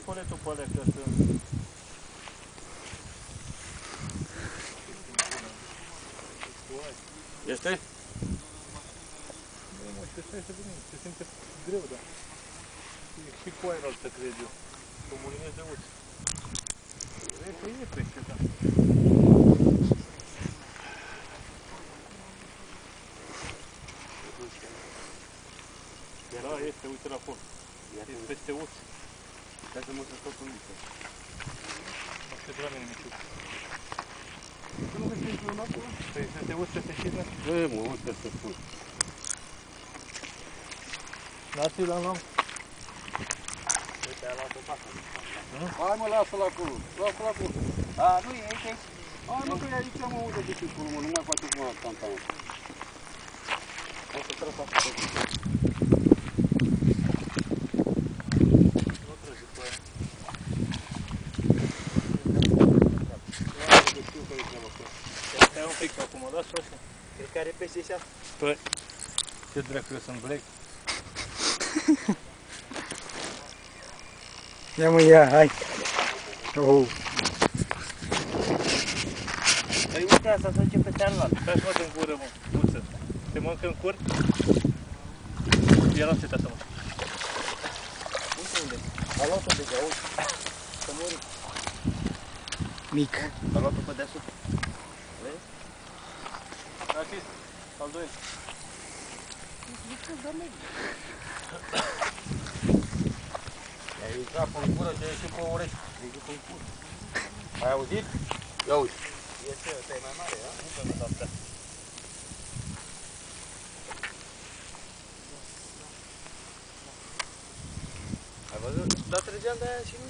poletul pe alea, ca să... Este? Nu, mă, și așa este bine, se simte greu, da. Și cu aerul altă, cred eu. Că mulinez de uți. Cred că e pește, da. Da, este, uite la acolo. E peste uți. Hai să mă să stau cu mică. Asta e de la mine, Miciu. Tu nu găsești un acolo? Păi să te uți peste șizme? Bă, mă, uite să spun. Dați-l la luam. Uite, a luat o pasă. Hai mă, lasă-l acolo. Lasă-l acolo. A, nu e aici. A, nu, că e aici, mă, uite de ce acolo, mă. Nu mai face cum a tantanul. Hai să trăs așa. Stai un pic acum, lasă așa. Cred că are peste și asta. Păi, ce dracu, eu sunt black. Ia mă, ia, hai. Oh. Păi uite asta să duce pe cealaltă. Stai să mă în gură, mă, muță. Te mănâncă în cur? Ia la seta să mă. Uite unde? A luat-o deja, uite. Să mori. Mic. A luat-o pe deasupra. Vezi? Așa, al doilea. Ai intrat pe gură și ai ieșit pe urechi. Ai auzit? Ia uite. Este, ăsta e mai mare, a? Nu pe asta. Ai văzut? Dar trăgeam de aia și nu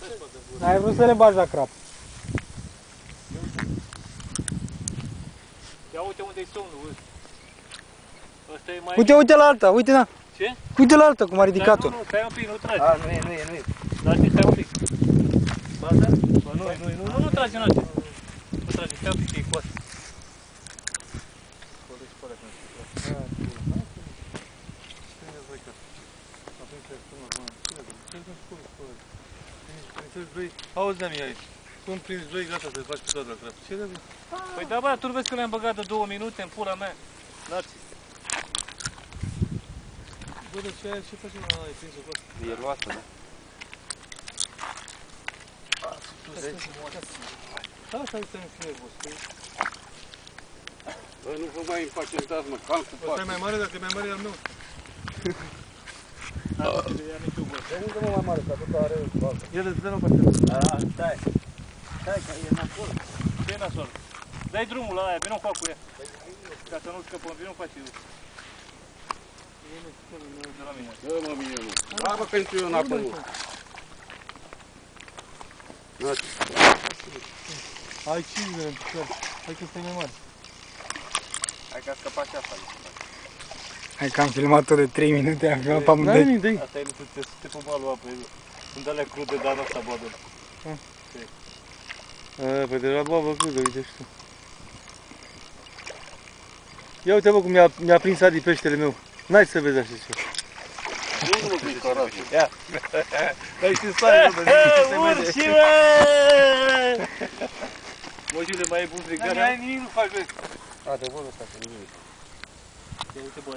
se... Ai vrut să le bagi la crap. Ia uite unde-i somnul, uite. Ăsta e mai... Uite, uite la alta, uite, na. Ce? Uite la alta cum a ridicat-o. Nu, stai un pic, nu tragi. A, nu e, nu e, nu e. Dați, stai un pic. Bata? Bă, nu tragi înăuntru. Nu tragi, stai un pic, că e coasă. Auzi, Dami, aici. Sunt prins doi, gata să-l faci pe toată la crap. Ce de bine? Păi da, bă, tu vezi că le-am băgat de 2 minute în pula mea. Dați. Bă, de ce facem? Ai prins-o cu asta. E luată, da? Asta este în nervos. Bă, nu vă mai impacientați, mă, calm cu Ăsta pasul. e mai mare, dacă e mai mare e al meu. Ia nici eu, bă. De unde mă mai mare, că atâta are baltă. Ia-le, dă-l-o pe asta. A, stai. Stai, că e nasol. Ce e nasol? Dai drumul la aia, vină-o fac cu ea. Ca să nu scăpăm, vină-o faci eu. De la mine. Dă, mă, mie, mă. Da, mă, pentru eu în apă, mă. Ai 5 de picioare. Hai că ăsta e mai mare. Hai că a scăpat și asta. Hai că am filmat-o de 3 minute, am filmat pe N-are amândoi. nimic, dă-i. Asta e lucru, te pe malul apei. Sunt alea crude, dar n-asta boadă. Păi de la babă crudă, uite și tu. Ia uite, bă, cum mi-a prins Adi peștele meu. N-ai să vezi așa ceva. Nu mă gândi că Ia. Dai și sare, bă, se vede. Urși, bă! Mă, Giule, mai e bun frigarea? Nimic nu faci, bă. adevărul ăsta, că nimic. Ia uite, bă,